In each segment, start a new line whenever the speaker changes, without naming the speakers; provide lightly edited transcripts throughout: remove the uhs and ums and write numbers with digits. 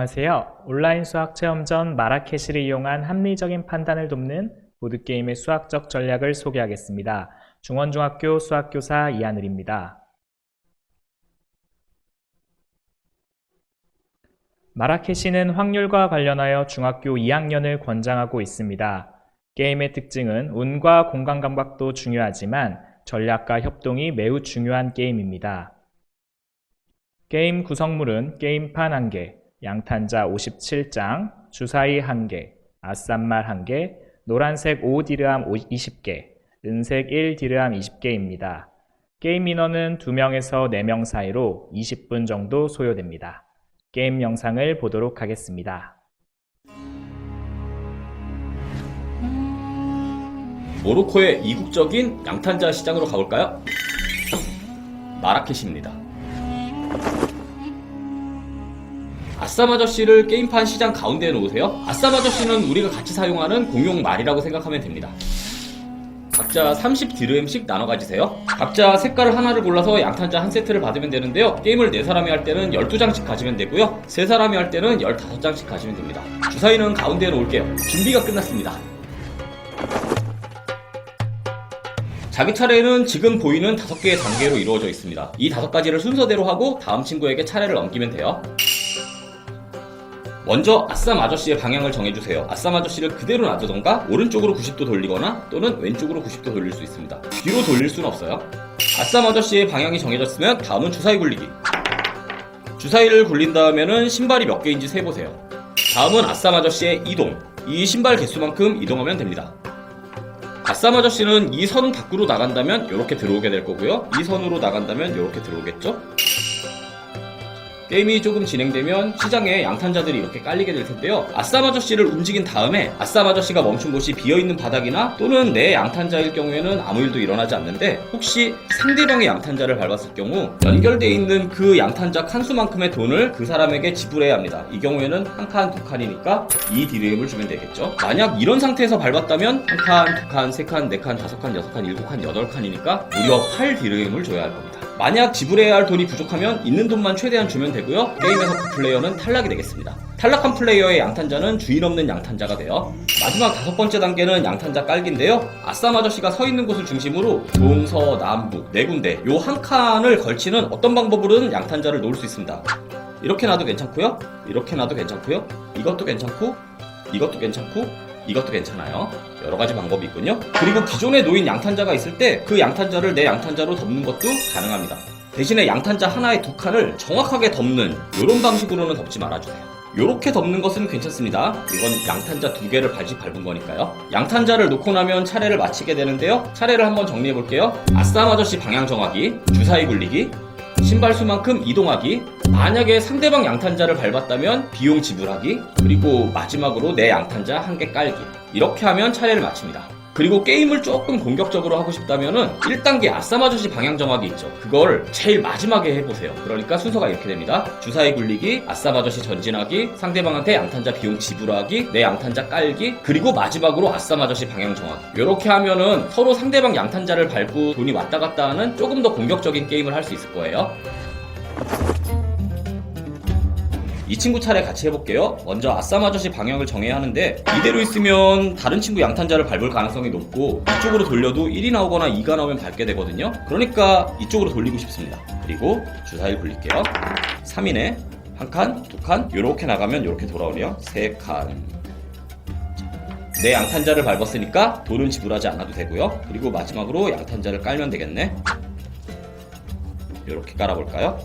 안녕하세요. 온라인 수학 체험전 마라케시를 이용한 합리적인 판단을 돕는 보드게임의 수학적 전략을 소개하겠습니다. 중원중학교 수학교사 이하늘입니다. 마라케시는 확률과 관련하여 중학교 2학년을 권장하고 있습니다. 게임의 특징은 운과 공간 감각도 중요하지만 전략과 협동이 매우 중요한 게임입니다. 게임 구성물은 게임판 1개, 양탄자 57장, 주사위 1개, 아싸말 1개, 노란색 5디르함 20개, 은색 1디르함 20개입니다. 게임 인원은 2명에서 4명 사이로 20분 정도 소요됩니다. 게임 영상을 보도록 하겠습니다.
모로코의 이국적인 양탄자 시장으로 가볼까요? 마라케시입니다. 아싸 아저씨를 게임판 시장 가운데에 놓으세요. 아싸 아저씨는 우리가 같이 사용하는 공용 말이라고 생각하면 됩니다. 각자 30디르햄씩 나눠 가지세요. 각자 색깔을 하나를 골라서 양탄자 한 세트를 받으면 되는데요. 게임을 4사람이 할 때는 12장씩 가지면 되고요. 3사람이 할 때는 15장씩 가지면 됩니다. 주사위는 가운데에 놓을게요. 준비가 끝났습니다. 자기 차례는 지금 보이는 5개의 단계로 이루어져 있습니다. 이 5가지를 순서대로 하고 다음 친구에게 차례를 넘기면 돼요. 먼저 아싸 아저씨의 방향을 정해주세요. 아싸 아저씨를 그대로 놔두던가 오른쪽으로 90도 돌리거나 또는 왼쪽으로 90도 돌릴 수 있습니다. 뒤로 돌릴 수는 없어요. 아싸 아저씨의 방향이 정해졌으면 다음은 주사위 굴리기. 주사위를 굴린 다음에는 신발이 몇 개인지 세보세요. 다음은 아싸 아저씨의 이동. 이 신발 개수만큼 이동하면 됩니다. 아싸 아저씨는 이 선 밖으로 나간다면 이렇게 들어오게 될 거고요. 이 선으로 나간다면 이렇게 들어오겠죠? 게임이 조금 진행되면 시장에 양탄자들이 이렇게 깔리게 될 텐데요. 아싸 아저씨를 움직인 다음에 아싸 아저씨가 멈춘 곳이 비어있는 바닥이나 또는 내 양탄자일 경우에는 아무 일도 일어나지 않는데 혹시 상대방의 양탄자를 밟았을 경우 연결되어 있는 그 양탄자 칸수만큼의 돈을 그 사람에게 지불해야 합니다. 이 경우에는 한 칸, 2칸이니까 2디르햄을 주면 되겠죠. 만약 이런 상태에서 밟았다면 한 칸, 2칸, 3칸, 4칸, 5칸, 6칸, 7칸, 8칸이니까 무려 8디르햄을 줘야 할 겁니다. 만약 지불해야 할 돈이 부족하면 있는 돈만 최대한 주면 되고요. 게임에서 그 플레이어는 탈락이 되겠습니다. 탈락한 플레이어의 양탄자는 주인 없는 양탄자가 돼요. 마지막 5번째 단계는 양탄자 깔기인데요. 아싸 아저씨가 서 있는 곳을 중심으로 동서, 남북 4군데 요 한 칸을 걸치는 어떤 방법으로든 양탄자를 놓을 수 있습니다. 이렇게 놔도 괜찮고요. 이렇게 놔도 괜찮고요. 이것도 괜찮고 이것도 괜찮고 이것도 괜찮아요. 여러가지 방법이 있군요. 그리고 기존에 놓인 양탄자가 있을 때 그 양탄자를 내 양탄자로 덮는 것도 가능합니다. 대신에 양탄자 하나에 2칸을 정확하게 덮는 이런 방식으로는 덮지 말아주세요. 요렇게 덮는 것은 괜찮습니다. 이건 양탄자 2개를 밟은 거니까요. 양탄자를 놓고 나면 차례를 마치게 되는데요. 차례를 한번 정리해 볼게요. 아싸 아저씨 방향 정하기, 주사위 굴리기, 신발 수만큼 이동하기, 만약에 상대방 양탄자를 밟았다면 비용 지불하기, 그리고 마지막으로 내 양탄자 1개 깔기. 이렇게 하면 차례를 마칩니다. 그리고 게임을 조금 공격적으로 하고 싶다면은 1단계 아싸 아저씨 방향 정하기 있죠. 그걸 제일 마지막에 해보세요. 그러니까 순서가 이렇게 됩니다. 주사위 굴리기, 아싸 아저씨 전진하기, 상대방한테 양탄자 비용 지불하기, 내 양탄자 깔기, 그리고 마지막으로 아싸 아저씨 방향 정하기. 이렇게 하면은 서로 상대방 양탄자를 밟고 돈이 왔다 갔다 하는 조금 더 공격적인 게임을 할 수 있을 거예요. 이 친구 차례 같이 해볼게요. 먼저 아싸 아저씨 방향을 정해야 하는데 이대로 있으면 다른 친구 양탄자를 밟을 가능성이 높고 이쪽으로 돌려도 1이 나오거나 2가 나오면 밟게 되거든요. 그러니까 이쪽으로 돌리고 싶습니다. 그리고 주사위를 굴릴게요. 3이네. 한 칸, 2칸, 요렇게 나가면 요렇게 돌아오네요. 3칸. 내 양탄자를 밟았으니까 돈은 지불하지 않아도 되고요. 그리고 마지막으로 양탄자를 깔면 되겠네. 요렇게 깔아볼까요?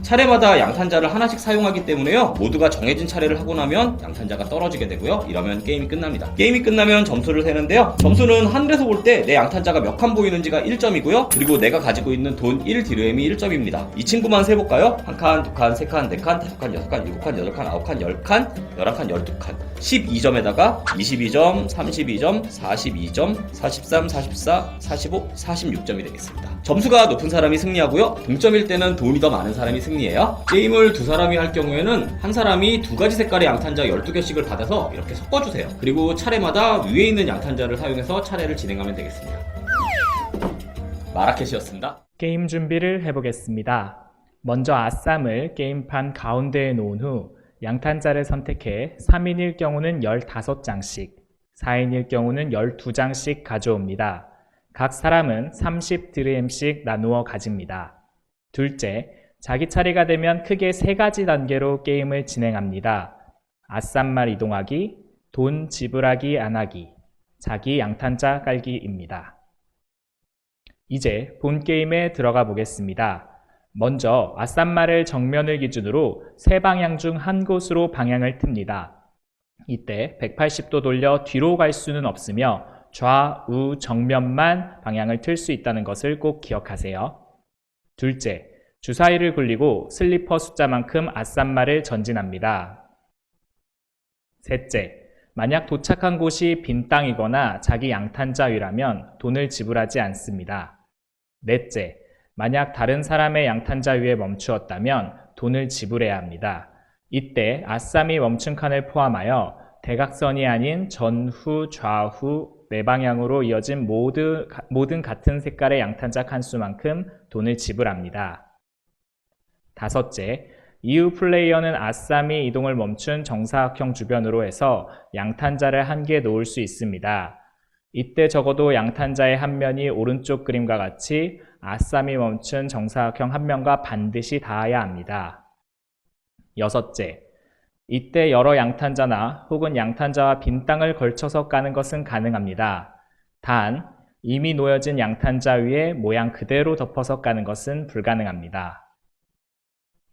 차례마다 양탄자를 하나씩 사용하기 때문에요. 모두가 정해진 차례를 하고 나면 양탄자가 떨어지게 되고요. 이러면 게임이 끝납니다. 게임이 끝나면 점수를 세는데요. 점수는 하늘에서 볼 때 내 양탄자가 몇 칸 보이는지가 1점이고요. 그리고 내가 가지고 있는 돈 1디르햄이 1점입니다. 이 친구만 세볼까요? 한 칸, 2칸, 3칸, 4칸, 5칸, 6칸, 7칸, 8칸, 9칸, 10칸, 11칸, 12칸 12점에다가 22점, 32점, 42점, 43, 44, 45, 46점이 되겠습니다. 점수가 높은 사람이 승리하고요. 동점일 때는 돈이 더 많은 사람이 승리해요. 게임을 2사람이 할 경우에는 한 사람이 2가지 색깔의 양탄자 12개씩을 받아서 이렇게 섞어주세요. 그리고 차례마다 위에 있는 양탄자를 사용해서 차례를 진행하면 되겠습니다. 마라케시였습니다.
게임 준비를 해보겠습니다. 먼저 아쌈을 게임판 가운데에 놓은 후 양탄자를 선택해 3인일 경우는 15장씩, 4인일 경우는 12장씩 가져옵니다. 각 사람은 30드림씩 나누어 가집니다. 둘째, 자기 차례가 되면 크게 3가지 단계로 게임을 진행합니다. 아싼말 이동하기, 돈 지불하기 안 하기, 자기 양탄자 깔기입니다. 이제 본 게임에 들어가 보겠습니다. 먼저 아싼말을 정면을 기준으로 3방향 중 한 곳으로 방향을 틉니다. 이때 180도 돌려 뒤로 갈 수는 없으며 좌우 정면만 방향을 틀 수 있다는 것을 꼭 기억하세요. 둘째, 주사위를 굴리고 슬리퍼 숫자만큼 아싼말을 전진합니다. 셋째, 만약 도착한 곳이 빈 땅이거나 자기 양탄자 위라면 돈을 지불하지 않습니다. 넷째, 만약 다른 사람의 양탄자 위에 멈추었다면 돈을 지불해야 합니다. 이때 아싸미 멈춘 칸을 포함하여 대각선이 아닌 전후, 좌후, 네 방향으로 이어진 모든 같은 색깔의 양탄자 칸수만큼 돈을 지불합니다. 다섯째, 이후 플레이어는 아싸미 이동을 멈춘 정사각형 주변으로 해서 양탄자를 1개 놓을 수 있습니다. 이때 적어도 양탄자의 한 면이 오른쪽 그림과 같이 아싸미 멈춘 정사각형 한 면과 반드시 닿아야 합니다. 여섯째, 이때 여러 양탄자나 혹은 양탄자와 빈 땅을 걸쳐서 까는 것은 가능합니다. 단, 이미 놓여진 양탄자 위에 모양 그대로 덮어서 까는 것은 불가능합니다.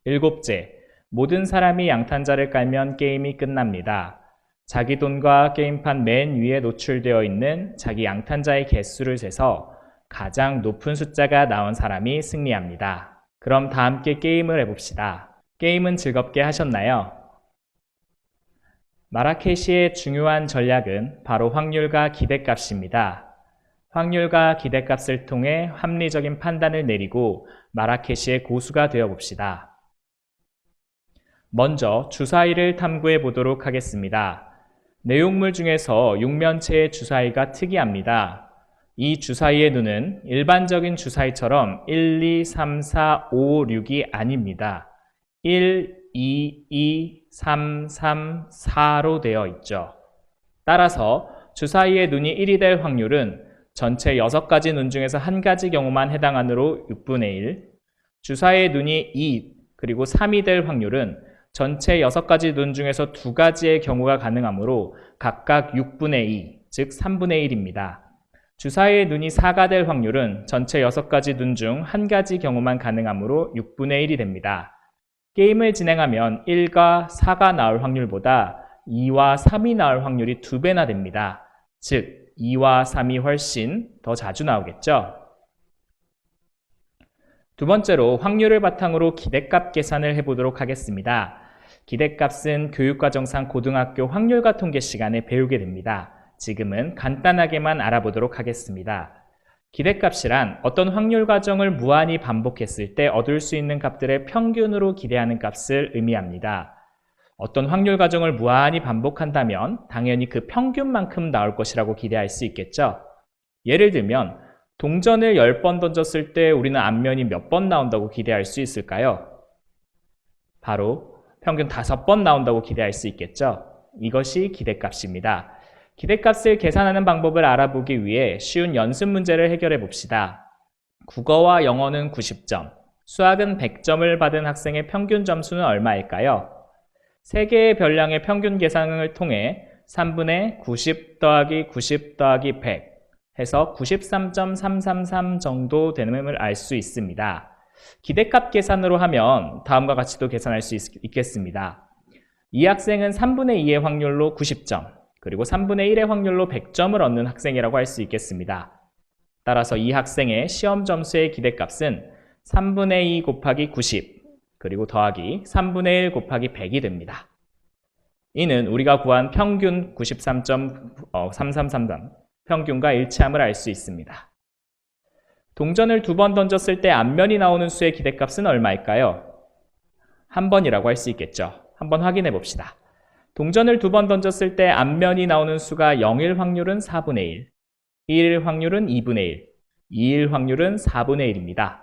일곱째, 모든 사람이 양탄자를 깔면 게임이 끝납니다. 자기 돈과 게임판 맨 위에 노출되어 있는 자기 양탄자의 개수를 세서 가장 높은 숫자가 나온 사람이 승리합니다. 그럼 다 함께 게임을 해봅시다. 게임은 즐겁게 하셨나요? 마라케시의 중요한 전략은 바로 확률과 기대값입니다. 확률과 기대값을 통해 합리적인 판단을 내리고 마라케시의 고수가 되어봅시다. 먼저 주사위를 탐구해 보도록 하겠습니다. 내용물 중에서 육면체의 주사위가 특이합니다. 이 주사위의 눈은 일반적인 주사위처럼 1, 2, 3, 4, 5, 6이 아닙니다. 1, 2, 2, 3, 3, 4로 되어 있죠. 따라서 주사위의 눈이 1이 될 확률은 전체 6가지 눈 중에서 한 가지 경우만 해당하므로 6분의 1, 주사위의 눈이 2 그리고 3이 될 확률은 전체 6가지 눈 중에서 2가지의 경우가 가능하므로 각각 6분의 2, 즉 3분의 1입니다. 주사위의 눈이 4가 될 확률은 전체 6가지 눈 중 한 가지 경우만 가능하므로 6분의 1이 됩니다. 게임을 진행하면 1과 4가 나올 확률보다 2와 3이 나올 확률이 2배나 됩니다. 즉, 2와 3이 훨씬 더 자주 나오겠죠? 두 번째로 확률을 바탕으로 기대값 계산을 해보도록 하겠습니다. 기대값은 교육과정상 고등학교 확률과 통계 시간에 배우게 됩니다. 지금은 간단하게만 알아보도록 하겠습니다. 기대값이란 어떤 확률 과정을 무한히 반복했을 때 얻을 수 있는 값들의 평균으로 기대하는 값을 의미합니다. 어떤 확률 과정을 무한히 반복한다면 당연히 그 평균만큼 나올 것이라고 기대할 수 있겠죠. 예를 들면 동전을 10번 던졌을 때 우리는 앞면이 몇 번 나온다고 기대할 수 있을까요? 바로 평균 5번 나온다고 기대할 수 있겠죠. 이것이 기대값입니다. 기대값을 계산하는 방법을 알아보기 위해 쉬운 연습 문제를 해결해 봅시다. 국어와 영어는 90점, 수학은 100점을 받은 학생의 평균 점수는 얼마일까요? 3개의 별량의 평균 계산을 통해 3분의 90 더하기 90 더하기 100 해서 93.333 정도 되는을 알 수 있습니다. 기대값 계산으로 하면 다음과 같이도 계산할 수 있겠습니다. 이 학생은 3분의 2의 확률로 90점, 그리고 3분의 1의 확률로 100점을 얻는 학생이라고 할 수 있겠습니다. 따라서 이 학생의 시험 점수의 기대값은 3분의 2 곱하기 90, 그리고 더하기 3분의 1 곱하기 100이 됩니다. 이는 우리가 구한 평균 93.333 평균과 일치함을 알 수 있습니다. 동전을 2번 던졌을 때 앞면이 나오는 수의 기대값은 얼마일까요? 한 번이라고 할 수 있겠죠. 한번 확인해 봅시다. 동전을 2번 던졌을 때 앞면이 나오는 수가 0일 확률은 4분의 1, 1일 확률은 2분의 1, 2일 확률은 4분의 1입니다.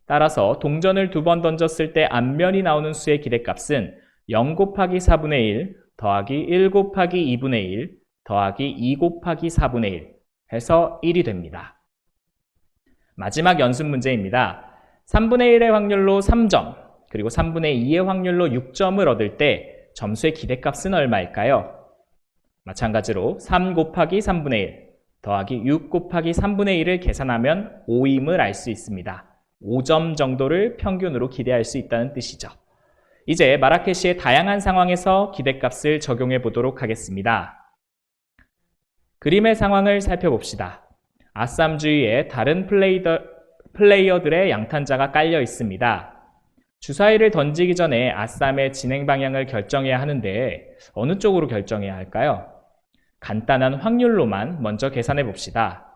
따라서 동전을 2번 던졌을 때 앞면이 나오는 수의 기대값은 0 곱하기 4분의 1 더하기 1 곱하기 2분의 1 더하기 2 곱하기 4분의 1 해서 1이 됩니다. 마지막 연습 문제입니다. 3분의 1의 확률로 3점, 그리고 3분의 2의 확률로 6점을 얻을 때 점수의 기대값은 얼마일까요? 마찬가지로 3 곱하기 3분의 1 더하기 6 곱하기 3분의 1을 계산하면 5임을 알 수 있습니다. 5점 정도를 평균으로 기대할 수 있다는 뜻이죠. 이제 마라케시의 다양한 상황에서 기대값을 적용해 보도록 하겠습니다. 그림의 상황을 살펴봅시다. 아쌈 주위에 다른 플레이어들의 양탄자가 깔려 있습니다. 주사위를 던지기 전에 아쌈의 진행 방향을 결정해야 하는데 어느 쪽으로 결정해야 할까요? 간단한 확률로만 먼저 계산해 봅시다.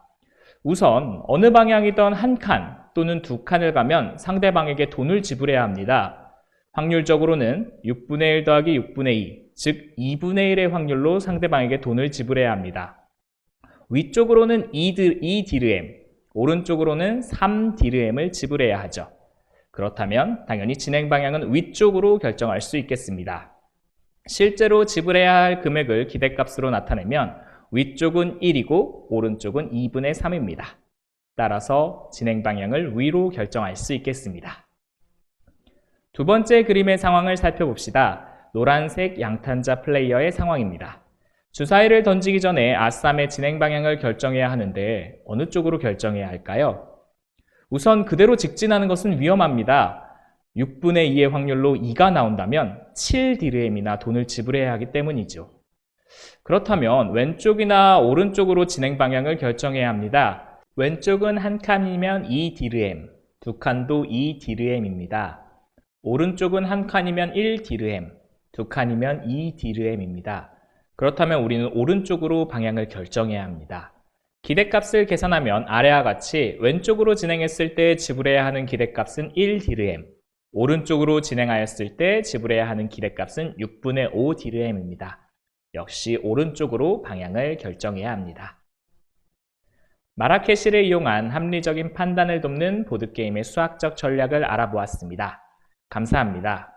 우선 어느 방향이든 한 칸 또는 두 칸을 가면 상대방에게 돈을 지불해야 합니다. 확률적으로는 6분의 1 더하기 6분의 2, 즉 2분의 1의 확률로 상대방에게 돈을 지불해야 합니다. 위쪽으로는 2디르엠, 오른쪽으로는 3디르엠을 지불해야 하죠. 그렇다면 당연히 진행 방향은 위쪽으로 결정할 수 있겠습니다. 실제로 지불해야 할 금액을 기대값으로 나타내면 위쪽은 1이고 오른쪽은 2분의 3입니다. 따라서 진행 방향을 위로 결정할 수 있겠습니다. 두 번째 그림의 상황을 살펴봅시다. 노란색 양탄자 플레이어의 상황입니다. 주사위를 던지기 전에 아쌈의 진행 방향을 결정해야 하는데 어느 쪽으로 결정해야 할까요? 우선 그대로 직진하는 것은 위험합니다. 6분의 2의 확률로 2가 나온다면 7디르엠이나 돈을 지불해야 하기 때문이죠. 그렇다면 왼쪽이나 오른쪽으로 진행 방향을 결정해야 합니다. 왼쪽은 한 칸이면 2디르엠, 두 칸도 2디르엠입니다. 오른쪽은 한 칸이면 1디르엠, 두 칸이면 2디르엠입니다. 그렇다면 우리는 오른쪽으로 방향을 결정해야 합니다. 기대값을 계산하면 아래와 같이 왼쪽으로 진행했을 때 지불해야 하는 기대값은 1디르엠, 오른쪽으로 진행하였을 때 지불해야 하는 기대값은 6분의 5디르엠입니다. 역시 오른쪽으로 방향을 결정해야 합니다. 마라케시를 이용한 합리적인 판단을 돕는 보드게임의 수학적 전략을 알아보았습니다. 감사합니다.